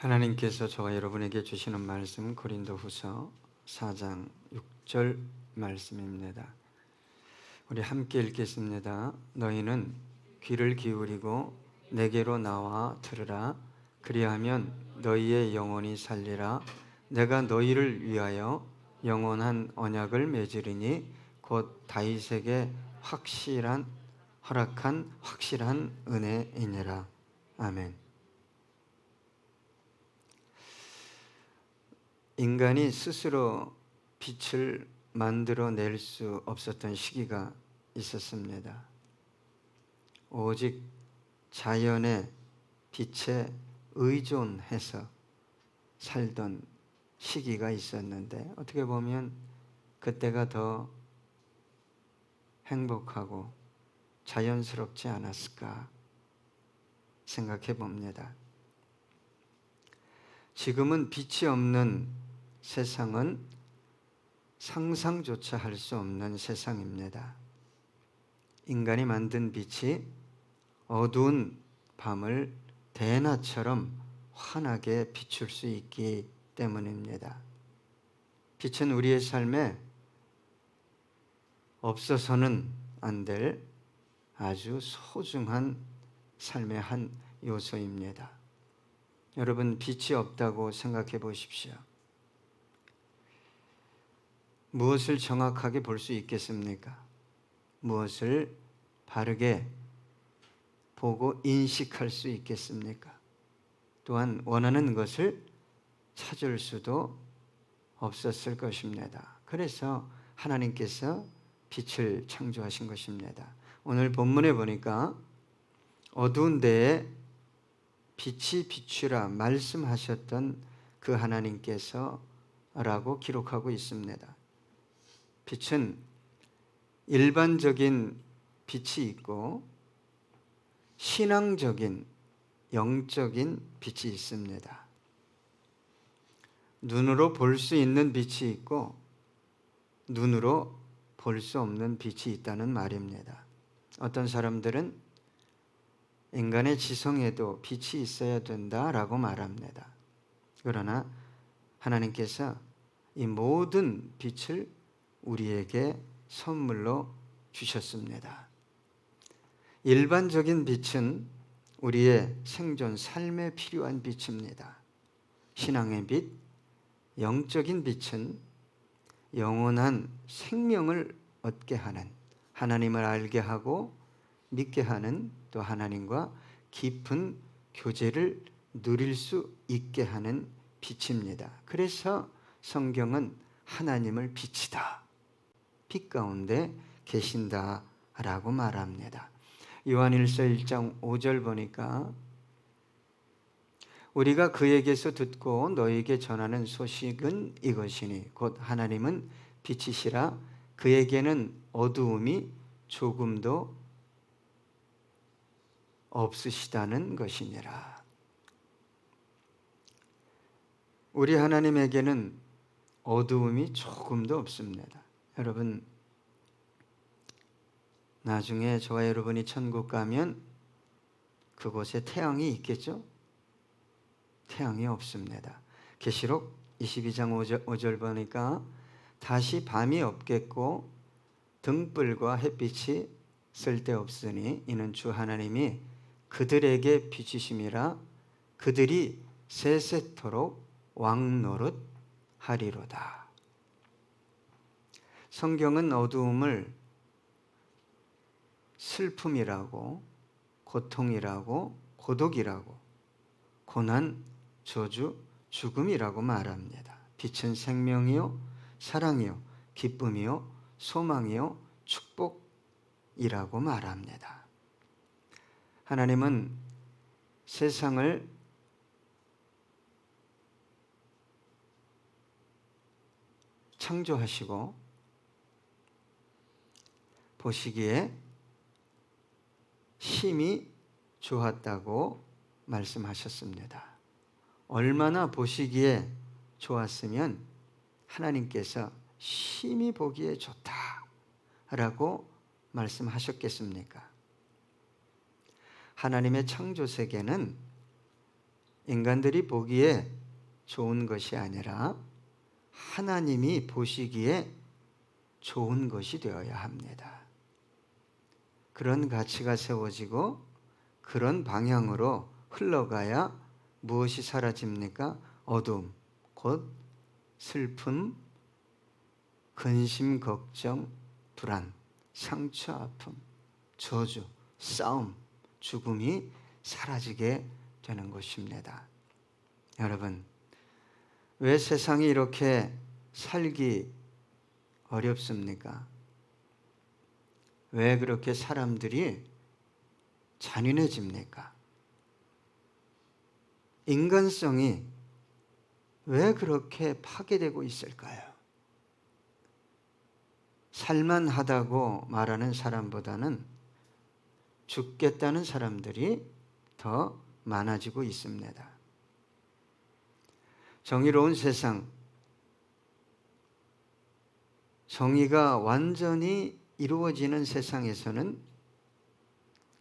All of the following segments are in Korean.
하나님께서 저와 여러분에게 주시는 말씀은 고린도후서 4장 6절 말씀입니다. 우리 함께 읽겠습니다. 너희는 귀를 기울이고 내게로 나와 들으라. 그리하면 너희의 영혼이 살리라. 내가 너희를 위하여 영원한 언약을 맺으리니 곧 다윗에게 허락한 확실한 은혜이니라. 아멘. 인간이 스스로 빛을 만들어낼 수 없었던 시기가 있었습니다. 오직 자연의 빛에 의존해서 살던 시기가 있었는데 어떻게 보면 그때가 더 행복하고 자연스럽지 않았을까 생각해 봅니다. 지금은 빛이 없는 세상은 상상조차 할 수 없는 세상입니다. 인간이 만든 빛이 어두운 밤을 대낮처럼 환하게 비출 수 있기 때문입니다. 빛은 우리의 삶에 없어서는 안 될 아주 소중한 삶의 한 요소입니다. 여러분, 빛이 없다고 생각해 보십시오. 무엇을 정확하게 볼 수 있겠습니까? 무엇을 바르게 보고 인식할 수 있겠습니까? 또한 원하는 것을 찾을 수도 없었을 것입니다. 그래서 하나님께서 빛을 창조하신 것입니다. 오늘 본문에 보니까 어두운 데에 빛이 비추라 말씀하셨던 그 하나님께서 라고 기록하고 있습니다. 빛은 일반적인 빛이 있고 신앙적인 영적인 빛이 있습니다. 눈으로 볼 수 있는 빛이 있고 눈으로 볼 수 없는 빛이 있다는 말입니다. 어떤 사람들은 인간의 지성에도 빛이 있어야 된다라고 말합니다. 그러나 하나님께서 이 모든 빛을 우리에게 선물로 주셨습니다. 일반적인 빛은 우리의 생존, 삶에 필요한 빛입니다. 신앙의 빛, 영적인 빛은 영원한 생명을 얻게 하는, 하나님을 알게 하고 믿게 하는, 또 하나님과 깊은 교제를 누릴 수 있게 하는 빛입니다. 그래서 성경은 하나님을 빛이다, 빛 가운데 계신다라고 말합니다. 요한일서 1장 5절 보니까 우리가 그에게서 듣고 너에게 전하는 소식은 이것이니 곧 하나님은 빛이시라 그에게는 어두움이 조금도 없으시다는 것이니라. 우리 하나님에게는 어두움이 조금도 없습니다. 여러분, 나중에 저와 여러분이 천국 가면 그곳에 태양이 있겠죠? 태양이 없습니다. 계시록 22장 5절 보니까 다시 밤이 없겠고 등불과 햇빛이 쓸데없으니 이는 주 하나님이 그들에게 비치심이라 그들이 세세토록 왕노릇 하리로다. 성경은 어두움을 슬픔이라고, 고통이라고, 고독이라고, 고난, 저주, 죽음이라고 말합니다. 빛은 생명이요, 사랑이요, 기쁨이요, 소망이요, 축복이라고 말합니다. 하나님은 세상을 창조하시고 보시기에 심히 좋았다고 말씀하셨습니다. 얼마나 보시기에 좋았으면 하나님께서 심히 보기에 좋다라고 말씀하셨겠습니까? 하나님의 창조 세계는 인간들이 보기에 좋은 것이 아니라 하나님이 보시기에 좋은 것이 되어야 합니다. 그런 가치가 세워지고 그런 방향으로 흘러가야 무엇이 사라집니까? 어둠, 곧 슬픔, 근심, 걱정, 불안, 상처, 아픔, 저주, 싸움, 죽음이 사라지게 되는 것입니다. 여러분, 왜 세상이 이렇게 살기 어렵습니까? 왜 그렇게 사람들이 잔인해집니까? 인간성이 왜 그렇게 파괴되고 있을까요? 살만하다고 말하는 사람보다는 죽겠다는 사람들이 더 많아지고 있습니다. 정의로운 세상, 정의가 완전히 이루어지는 세상에서는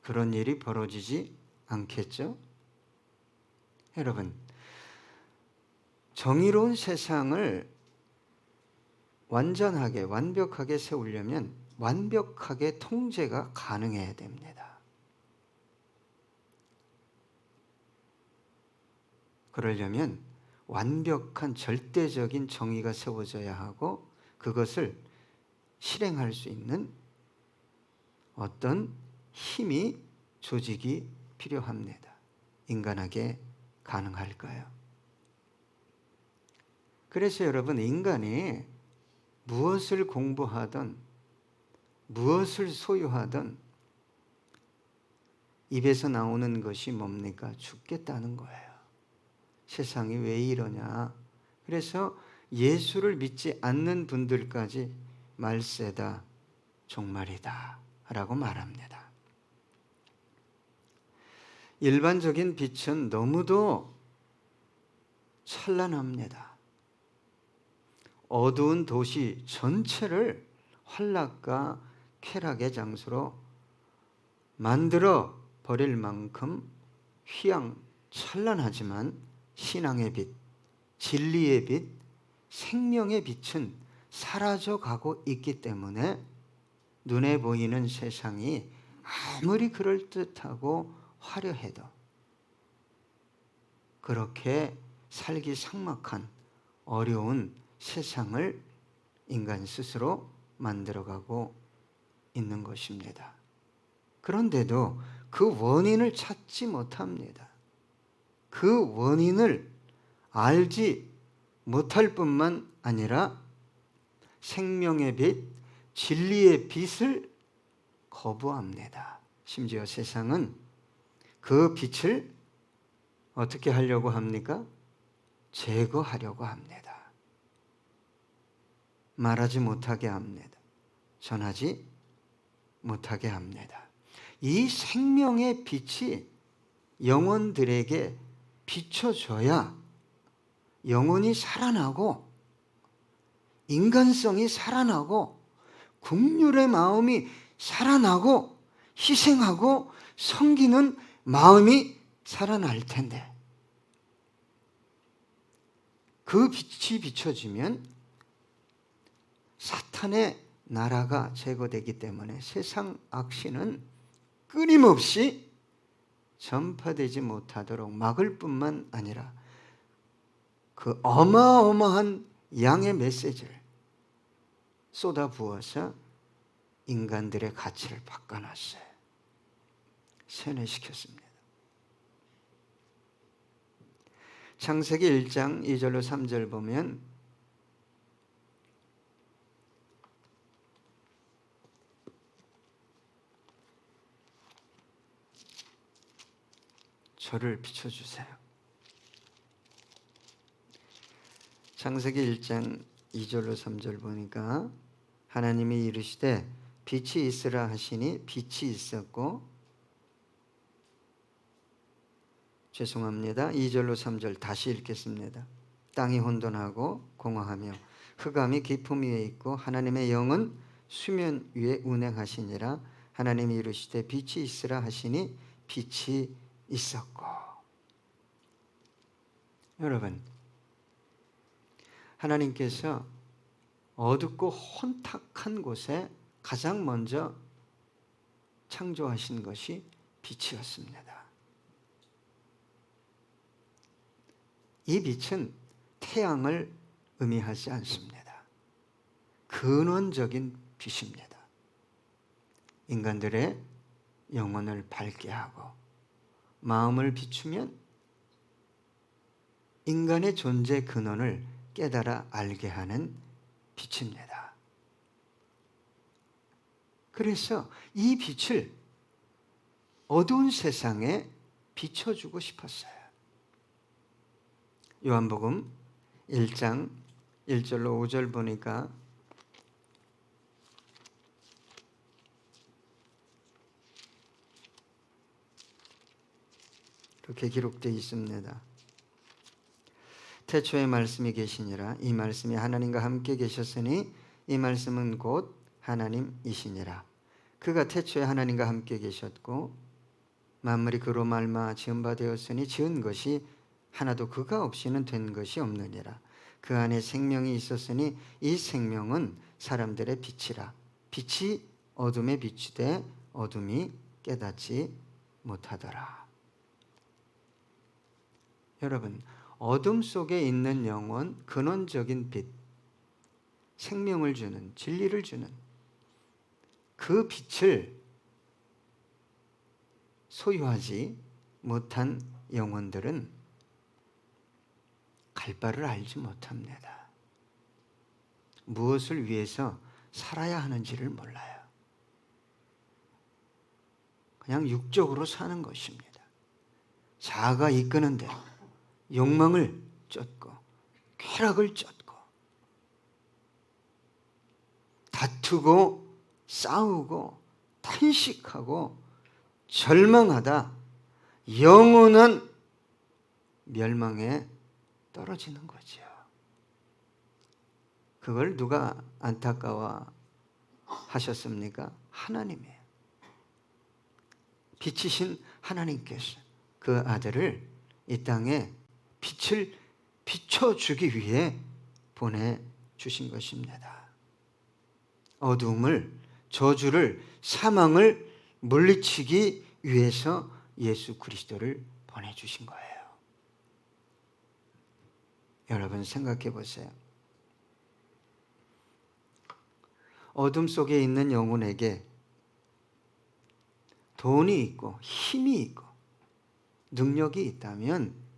그런 일이 벌어지지 않겠죠? 여러분, 정의로운 세상을 완전하게, 완벽하게 세우려면 완벽하게 통제가 가능해야 됩니다. 그러려면 완벽한 절대적인 정의가 세워져야 하고 그것을 실행할 수 있는 어떤 힘이, 조직이 필요합니다. 인간에게 가능할까요? 그래서 여러분, 인간이 무엇을 공부하든 무엇을 소유하든 입에서 나오는 것이 뭡니까? 죽겠다는 거예요. 세상이 왜 이러냐? 그래서 예수를 믿지 않는 분들까지 말세다, 종말이다 라고 말합니다. 일반적인 빛은 너무도 찬란합니다. 어두운 도시 전체를 환락과 쾌락의 장소로 만들어 버릴 만큼 휘황찬란하지만 신앙의 빛, 진리의 빛, 생명의 빛은 사라져가고 있기 때문에 눈에 보이는 세상이 아무리 그럴듯하고 화려해도 그렇게 살기 삭막한 어려운 세상을 인간 스스로 만들어가고 있는 것입니다. 그런데도 그 원인을 찾지 못합니다. 그 원인을 알지 못할 뿐만 아니라 생명의 빛, 진리의 빛을 거부합니다. 심지어 세상은 그 빛을 어떻게 하려고 합니까? 제거하려고 합니다. 말하지 못하게 합니다. 전하지 못하게 합니다. 이 생명의 빛이 영혼들에게 비춰져야 영혼이 살아나고 인간성이 살아나고 긍휼의 마음이 살아나고 희생하고 섬기는 마음이 살아날 텐데, 그 빛이 비춰지면 사탄의 나라가 제거되기 때문에 세상 악신은 끊임없이 전파되지 못하도록 막을 뿐만 아니라 그 어마어마한 양의 메시지를 쏟아부어서 인간들의 가치를 바꿔놨어요. 세뇌시켰습니다. 창세기 1장 2절로 3절 보면 저를 비춰주세요. 창세기 1장 2절로 3절 보니까 하나님이 이르시되 빛이 있으라 하시니 빛이 있었고, 죄송합니다. 2절로 3절 다시 읽겠습니다. 땅이 혼돈하고 공허하며 흑암이 깊음 위에 있고 하나님의 영은 수면 위에 운행하시니라. 하나님이 이르시되 빛이 있으라 하시니 빛이 있었고. 여러분, 하나님께서 어둡고 혼탁한 곳에 가장 먼저 창조하신 것이 빛이었습니다. 이 빛은 태양을 의미하지 않습니다. 근원적인 빛입니다. 인간들의 영혼을 밝게 하고 마음을 비추면 인간의 존재 근원을 깨달아 알게 하는 빛입니다. 그래서 이 빛을 어두운 세상에 비춰주고 싶었어요. 요한복음 1장 1절로 5절 보니까 이렇게 기록되어 있습니다. 태초에 말씀이 계시니라. 이 말씀이 하나님과 함께 계셨으니 이 말씀은 곧 하나님이시니라. 그가 태초에 하나님과 함께 계셨고 만물이 그로 말미암아 지은 바 되었으니 지은 것이 하나도 그가 없이는 된 것이 없느니라. 그 안에 생명이 있었으니 이 생명은 사람들의 빛이라. 빛이 어둠에 비추되 어둠이 깨닫지 못하더라. 여러분, 어둠 속에 있는 영혼, 근원적인 빛, 생명을 주는, 진리를 주는 그 빛을 소유하지 못한 영혼들은 갈 바를 알지 못합니다. 무엇을 위해서 살아야 하는지를 몰라요. 그냥 육적으로 사는 것입니다. 자아가 이끄는 대로 욕망을 쫓고 쾌락을 쫓고 다투고 싸우고 탄식하고 절망하다 영원한 멸망에 떨어지는 거죠. 그걸 누가 안타까워 하셨습니까? 하나님이에요. 빛이신 하나님께서 그 아들을 이 땅에 빛을 비춰주기 위해 보내주신 것입니다. 어둠을, 저주를, 사망을 물리치기 위해서 예수 그리스도를 보내주신 거예요. 여러분 생각해 보세요. 어둠 속에 있는 영혼에게 돈이 있고 힘이 있고 능력이 있다면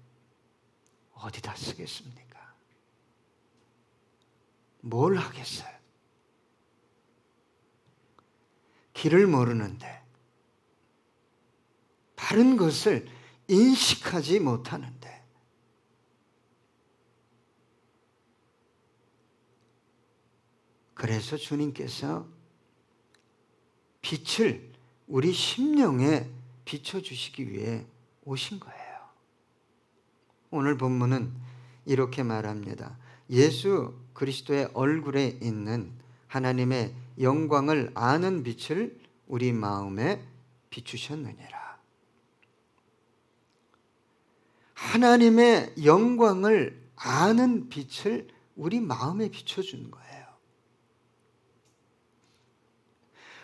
어디다 쓰겠습니까? 뭘 하겠어요? 길을 모르는데, 바른 것을 인식하지 못하는데, 그래서 주님께서 빛을 우리 심령에 비춰주시기 위해 오신 거예요. 오늘 본문은 이렇게 말합니다. 예수 그리스도의 얼굴에 있는 하나님의 영광을 아는 빛을 우리 마음에 비추셨느니라. 하나님의 영광을 아는 빛을 우리 마음에 비춰주는 거예요.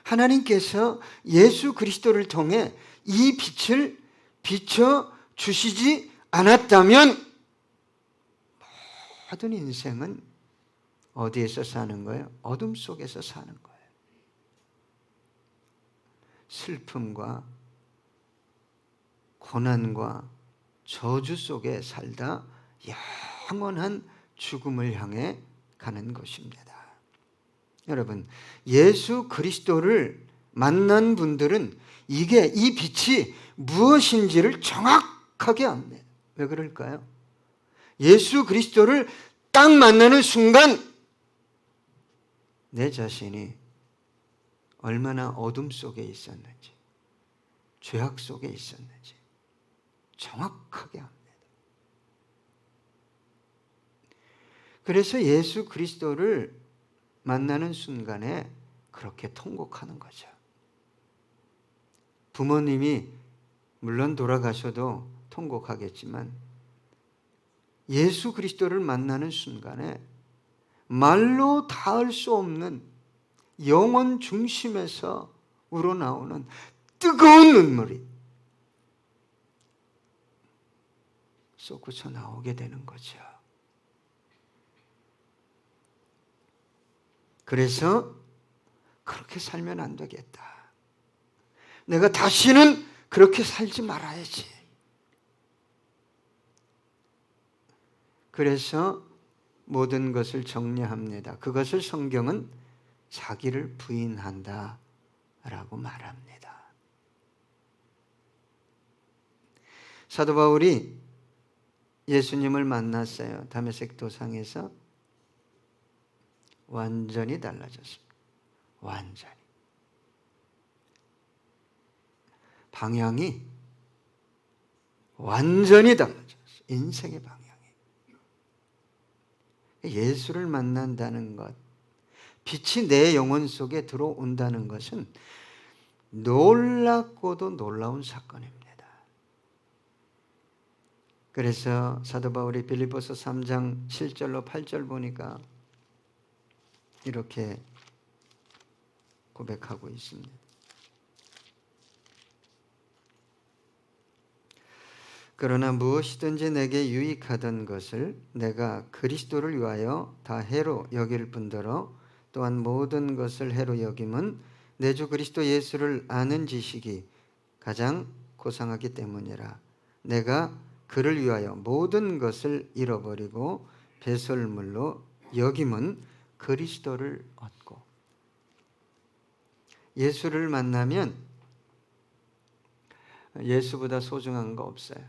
하나님께서 예수 그리스도를 통해 이 빛을 비춰주시지 않았다면 모든 인생은 어디에서 사는 거예요? 어둠 속에서 사는 거예요. 슬픔과 고난과 저주 속에 살다 영원한 죽음을 향해 가는 것입니다. 여러분, 예수 그리스도를 만난 분들은 이 빛이 무엇인지를 정확하게 압니다. 왜 그럴까요? 예수 그리스도를 딱 만나는 순간 내 자신이 얼마나 어둠 속에 있었는지, 죄악 속에 있었는지 정확하게 압니다. 그래서 예수 그리스도를 만나는 순간에 그렇게 통곡하는 거죠. 부모님이 물론 돌아가셔도 통곡하겠지만 예수 그리스도를 만나는 순간에 말로 닿을 수 없는 영혼 중심에서 우러나오는 뜨거운 눈물이 쏟구쳐 나오게 되는 거죠. 그래서 그렇게 살면 안 되겠다. 내가 다시는 그렇게 살지 말아야지. 그래서 모든 것을 정리합니다. 그것을 성경은 자기를 부인한다 라고 말합니다. 사도 바울이 예수님을 만났어요. 다메섹 도상에서. 완전히 달라졌습니다. 완전히. 방향이 완전히 달라졌어요. 인생의 방향이. 예수를 만난다는 것, 빛이 내 영혼 속에 들어온다는 것은 놀랍고도 놀라운 사건입니다. 그래서 사도 바울이 빌립보서 3장 7절로 8절 보니까 이렇게 고백하고 있습니다. 그러나 무엇이든지 내게 유익하던 것을 내가 그리스도를 위하여 다 해로 여길 뿐더러 또한 모든 것을 해로 여김은 내 주 그리스도 예수를 아는 지식이 가장 고상하기 때문이라. 내가 그를 위하여 모든 것을 잃어버리고 배설물로 여김은 그리스도를 얻고. 예수를 만나면 예수보다 소중한 거 없어요.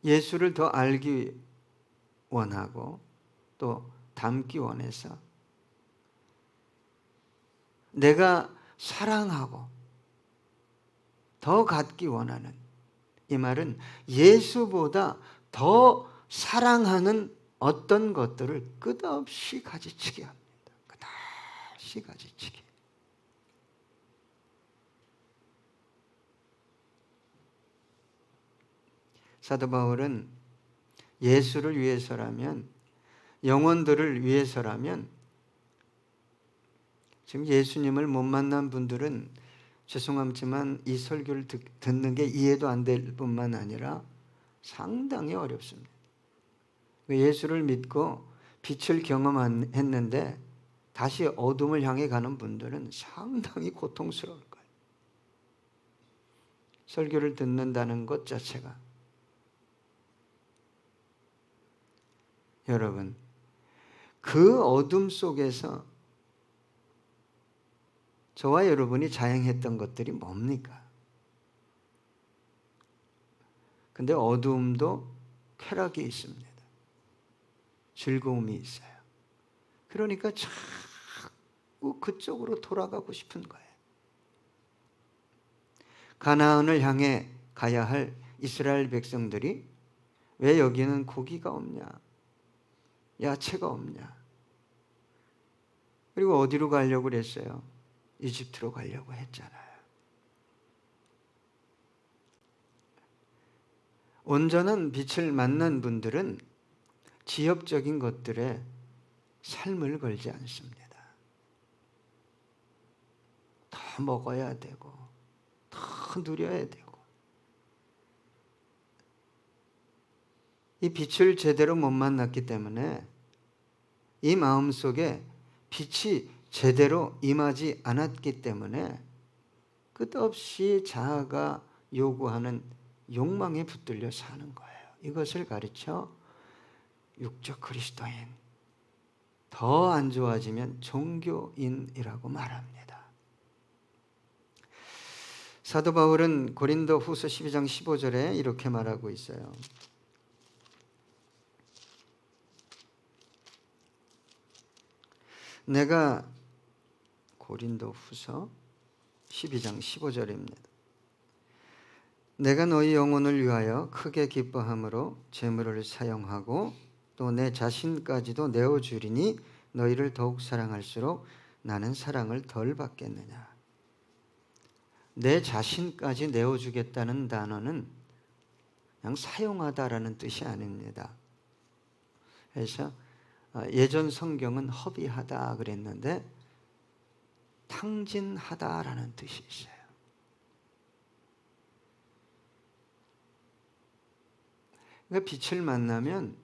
예수를 더 알기 원하고 또 닮기 원해서 내가 사랑하고 더 갖기 원하는, 이 말은 예수보다 더 사랑하는 어떤 것들을 끝없이 가지치게 합니다. 끝없이 가지치게. 사도 바울은 예수를 위해서라면, 영혼들을 위해서라면, 지금 예수님을 못 만난 분들은 죄송하지만 이 설교를 듣는 게 이해도 안 될 뿐만 아니라 상당히 어렵습니다. 예수를 믿고 빛을 경험했는데 다시 어둠을 향해 가는 분들은 상당히 고통스러울 거예요. 설교를 듣는다는 것 자체가. 여러분, 그 어둠 속에서 저와 여러분이 자행했던 것들이 뭡니까? 근데 어둠도 쾌락이 있습니다. 즐거움이 있어요. 그러니까 자꾸 그쪽으로 돌아가고 싶은 거예요. 가나안을 향해 가야 할 이스라엘 백성들이 왜 여기는 고기가 없냐? 야채가 없냐? 그리고 어디로 가려고 그랬어요? 이집트로 가려고 했잖아요. 온전한 빛을 만난 분들은 지엽적인 것들에 삶을 걸지 않습니다. 더 먹어야 되고, 더 누려야 되고. 이 빛을 제대로 못 만났기 때문에 이 마음속에 빛이 제대로 임하지 않았기 때문에 끝없이 자아가 요구하는 욕망에 붙들려 사는 거예요. 이것을 가르쳐 육적 그리스도인, 더 안 좋아지면 종교인이라고 말합니다. 사도 바울은 고린도 후서 12장 15절에 이렇게 말하고 있어요. 내가 고린도 후서 12장 15절입니다. 내가 너희 영혼을 위하여 크게 기뻐함으로 재물을 사용하고 또 내 자신까지도 내어주리니 너희를 더욱 사랑할수록 나는 사랑을 덜 받겠느냐. 내 자신까지 내어주겠다는 단어는 그냥 사용하다라는 뜻이 아닙니다. 그래서 예전 성경은 허비하다 그랬는데 탕진하다라는 뜻이 있어요. 그러니까 빛을 만나면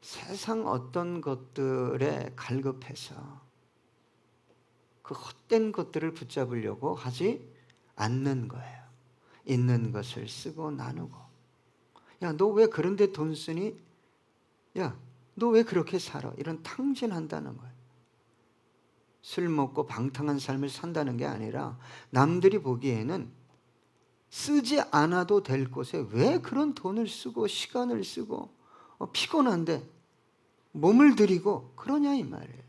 세상 어떤 것들에 갈급해서 그 헛된 것들을 붙잡으려고 하지 않는 거예요. 있는 것을 쓰고 나누고. 야, 너 왜 그런 데 돈 쓰니? 야, 너 왜 그렇게 살아? 이런 탕진한다는 거예요. 술 먹고 방탕한 삶을 산다는 게 아니라 남들이 보기에는 쓰지 않아도 될 곳에 왜 그런 돈을 쓰고 시간을 쓰고 피곤한데 몸을 들이고 그러냐 이 말이에요.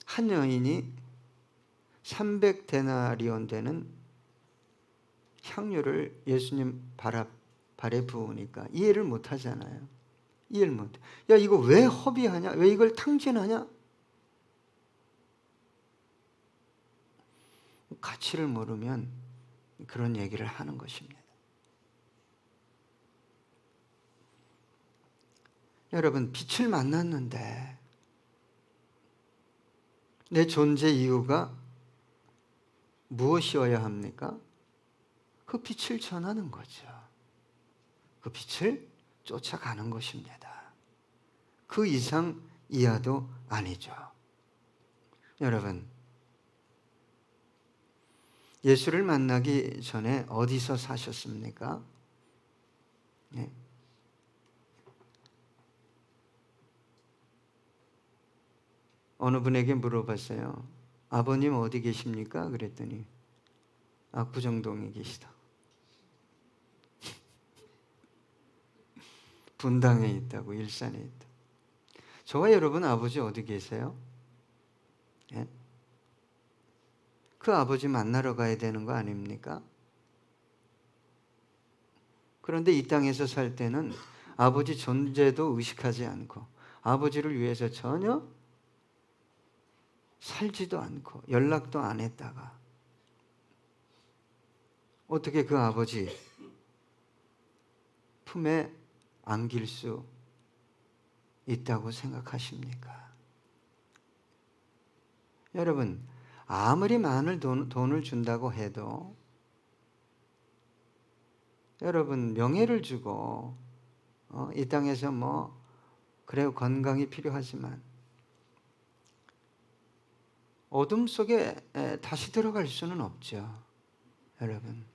한 여인이 300데나리온 되는 향유를 예수님 발에 부으니까 이해를 못 하잖아요. 이해를 못 해. 야, 이거 왜 허비하냐? 왜 이걸 탕진하냐? 가치를 모르면 그런 얘기를 하는 것입니다. 여러분, 빛을 만났는데 내 존재 이유가 무엇이어야 합니까? 그 빛을 전하는 거죠. 그 빛을 쫓아가는 것입니다. 그 이상 이하도 아니죠. 여러분, 예수를 만나기 전에 어디서 사셨습니까? 네. 어느 분에게 물어봤어요. 아버님 어디 계십니까? 그랬더니 압구정동에 계시다. 분당에 있다고, 일산에 있다. 저와 여러분 아버지 어디 계세요? 예? 그 아버지 만나러 가야 되는 거 아닙니까? 그런데 이 땅에서 살 때는 아버지 존재도 의식하지 않고 아버지를 위해서 전혀 살지도 않고 연락도 안 했다가 어떻게 그 아버지 품에 안길 수 있다고 생각하십니까? 여러분, 아무리 많은 돈을 준다고 해도 여러분 명예를 주고 이 땅에서 그래 건강이 필요하지만 어둠 속에 다시 들어갈 수는 없죠. 여러분,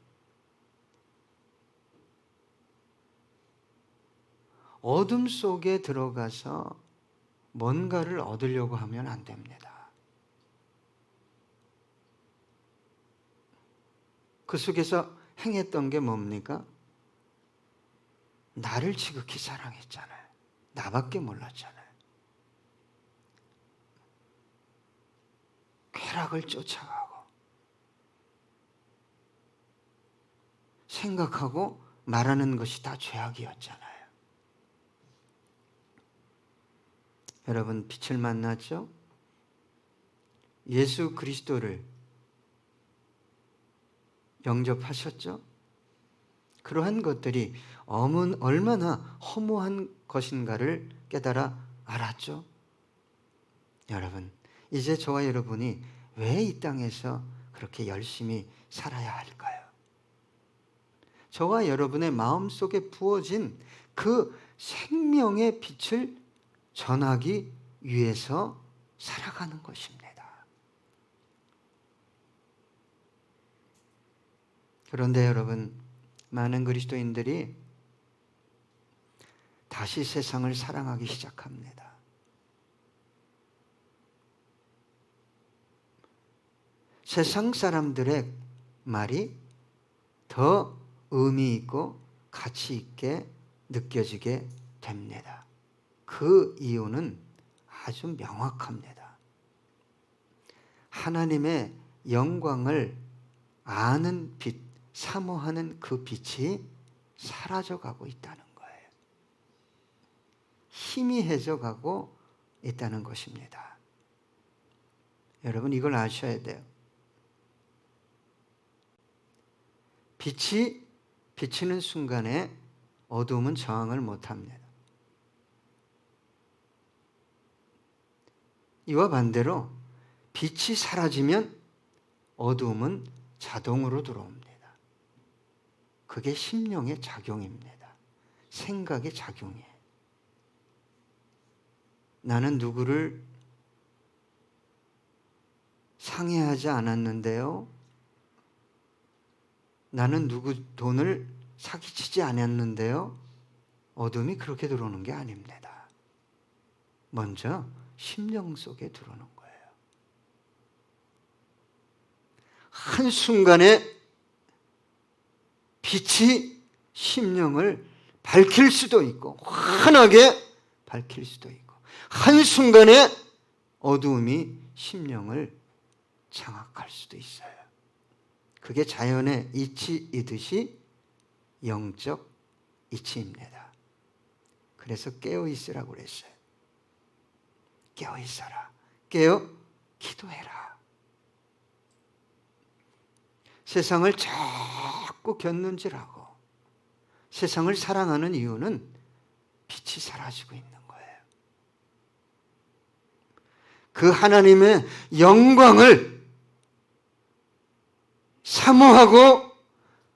어둠 속에 들어가서 뭔가를 얻으려고 하면 안 됩니다. 그 속에서 행했던 게 뭡니까? 나를 지극히 사랑했잖아요. 나밖에 몰랐잖아요. 쾌락을 쫓아가고 생각하고 말하는 것이 다 죄악이었잖아요. 여러분, 빛을 만났죠? 예수 그리스도를 영접하셨죠? 그러한 것들이 얼마나 허무한 것인가를 깨달아 알았죠? 여러분, 이제 저와 여러분이 왜 이 땅에서 그렇게 열심히 살아야 할까요? 저와 여러분의 마음속에 부어진 그 생명의 빛을 전하기 위해서 살아가는 것입니다. 그런데 여러분, 많은 그리스도인들이 다시 세상을 사랑하기 시작합니다. 세상 사람들의 말이 더 의미 있고 가치 있게 느껴지게 됩니다. 그 이유는 아주 명확합니다. 하나님의 영광을 아는 빛, 사모하는 그 빛이 사라져가고 있다는 거예요. 희미해져 가고 있다는 것입니다. 여러분, 이걸 아셔야 돼요. 빛이 비치는 순간에 어두움은 저항을 못합니다. 이와 반대로 빛이 사라지면 어두움은 자동으로 들어옵니다. 그게 심령의 작용입니다. 생각의 작용이에요. 나는 누구를 상해하지 않았는데요. 나는 누구 돈을 사기치지 않았는데요. 어둠이 그렇게 들어오는 게 아닙니다. 먼저 심령 속에 들어오는 거예요. 한순간에 빛이 심령을 밝힐 수도 있고 환하게 밝힐 수도 있고 한순간에 어두움이 심령을 장악할 수도 있어요. 그게 자연의 이치이듯이 영적 이치입니다. 그래서 깨어있으라고 그랬어요. 깨어있어라. 깨어 기도해라. 세상을 자꾸 곁눈질하고 세상을 사랑하는 이유는 빛이 사라지고 있는 거예요. 그 하나님의 영광을 사모하고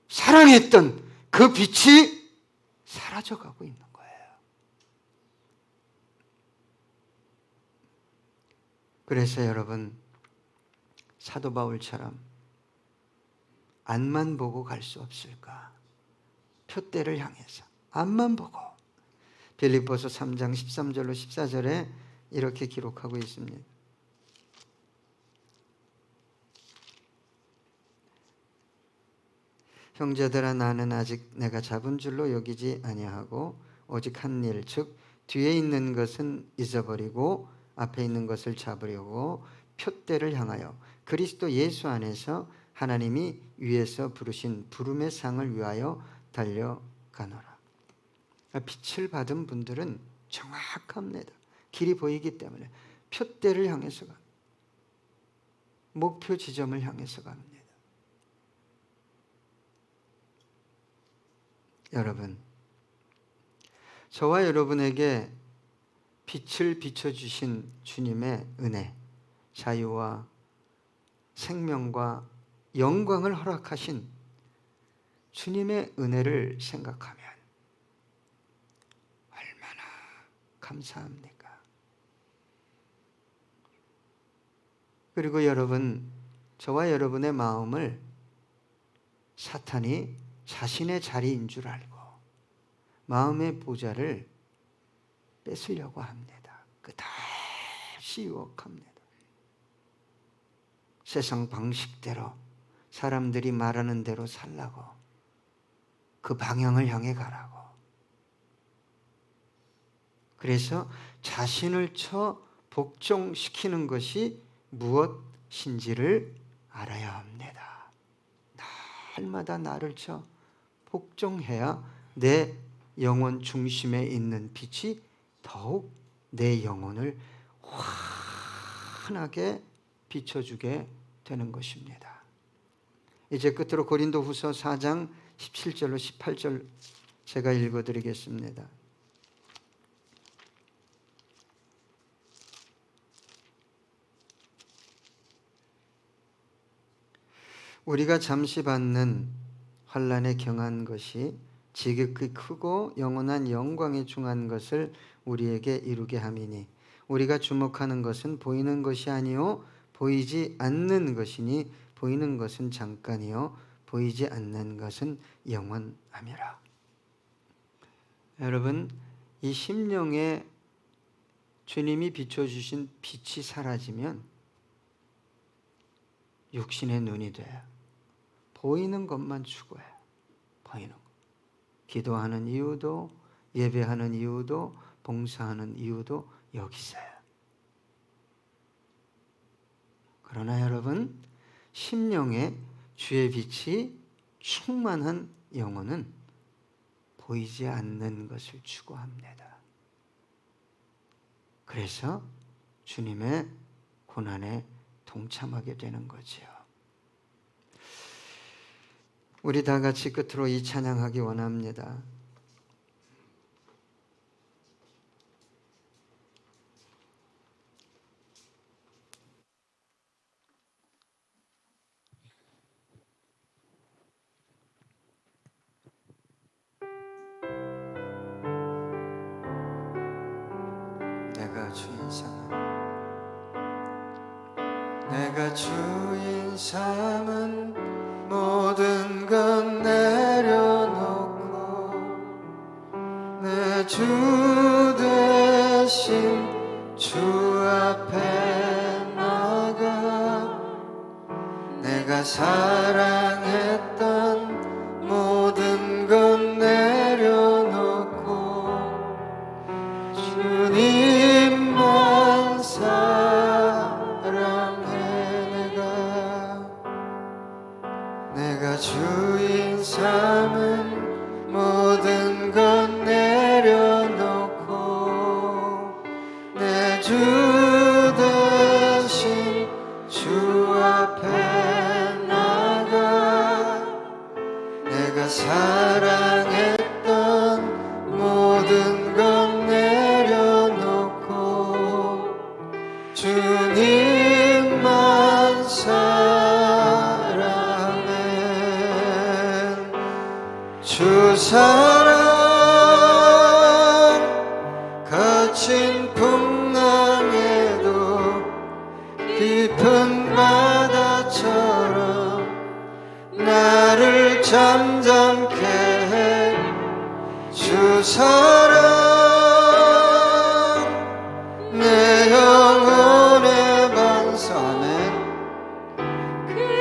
사랑했던 그 빛이 사라져가고 있는 거예요. 그래서 여러분, 사도 바울처럼 앞만 보고 갈 수 없을까? 표대를 향해서 앞만 보고. 빌립보서 3장 13절로 14절에 이렇게 기록하고 있습니다. 형제들아, 나는 아직 내가 잡은 줄로 여기지 아니하고 오직 한 일, 즉 뒤에 있는 것은 잊어버리고 앞에 있는 것을 잡으려고 표대를 향하여 그리스도 예수 안에서 하나님이 위에서 부르신 부름의 상을 위하여 달려가노라. 빛을 받은 분들은 정확합니다. 길이 보이기 때문에 표대를 향해서 갑니다. 목표 지점을 향해서 갑니다. 여러분, 저와 여러분에게 빛을 비춰주신 주님의 은혜, 자유와 생명과 영광을 허락하신 주님의 은혜를 생각하면 얼마나 감사합니까? 그리고 여러분, 저와 여러분의 마음을 사탄이 자신의 자리인 줄 알고 마음의 보좌를 뺏으려고 합니다. 그다시 유혹합니다. 세상 방식대로 사람들이 말하는 대로 살라고, 그 방향을 향해 가라고. 그래서 자신을 쳐 복종시키는 것이 무엇인지를 알아야 합니다. 날마다 나를 쳐 복종해야 내 영혼 중심에 있는 빛이 더욱 내 영혼을 환하게 비춰주게 되는 것입니다. 이제 끝으로 고린도후서 4장 17절로 18절 제가 읽어드리겠습니다. 우리가 잠시 받는 환난에 경한 것이 지극히 크고 영원한 영광에 중한 것을 우리에게 이루게 함이니 우리가 주목하는 것은 보이는 것이 아니요 보이지 않는 것이니 보이는 것은 잠깐이요 보이지 않는 것은 영원함이라. 여러분, 이 심령에 주님이 비춰주신 빛이 사라지면 육신의 눈이 돼요. 보이는 것만 추구해요. 보이는 것. 기도하는 이유도, 예배하는 이유도, 봉사하는 이유도 여기서요. 그러나 여러분, 심령에 주의 빛이 충만한 영혼은 보이지 않는 것을 추구합니다. 그래서 주님의 고난에 동참하게 되는 거지요. 우리 다 같이 끝으로 이 찬양하기 원합니다. 내가 주인 삼은 모든 것 내려놓고 내 주 대신 주 앞에 나가 내가 사랑했던 모든 것 내려놓고 주님만 내가 주인 삼은 모든 것 내려놓고 내 주 대신 주 앞에 나가 내가 사랑했던 모든 것 내려놓고 주님만 주 사랑 거친 풍랑에도 깊은 바다처럼 나를 잠잠케 해 주 사랑 내 영혼의 반성은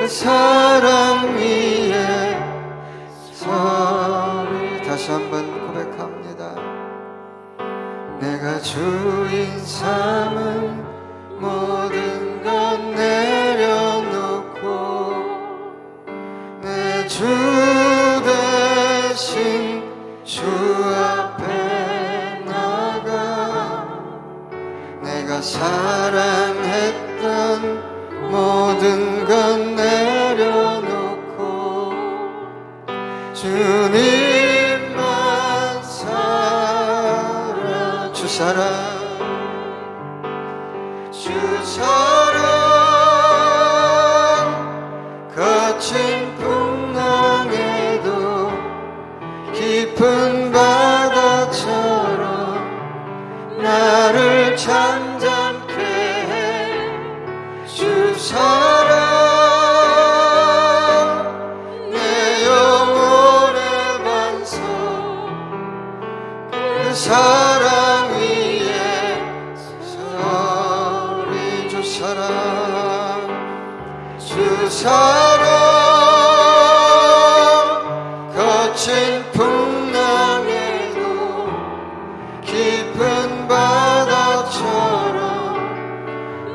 그 사랑 위에 다시 한번 고백합니다. 내가 주인 삼은 모든 것 내려놓고 내 주 대신 주 앞에 나가 내가 사랑했던 모든 것 내려놓고 주님만 주 사랑 거친 풍랑에도 깊은 바다처럼 나를 잠잠케 해 주 사랑 내 영혼의 반석 그 사랑 위에 서리 주 사랑 거친 풍랑에도 깊은 바다처럼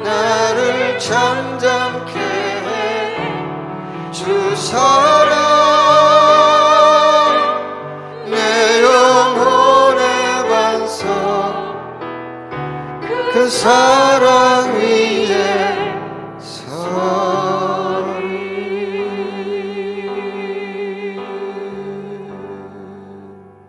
나를 잠잠케 해 주 사랑 내 영혼의 반석 그 사랑 위에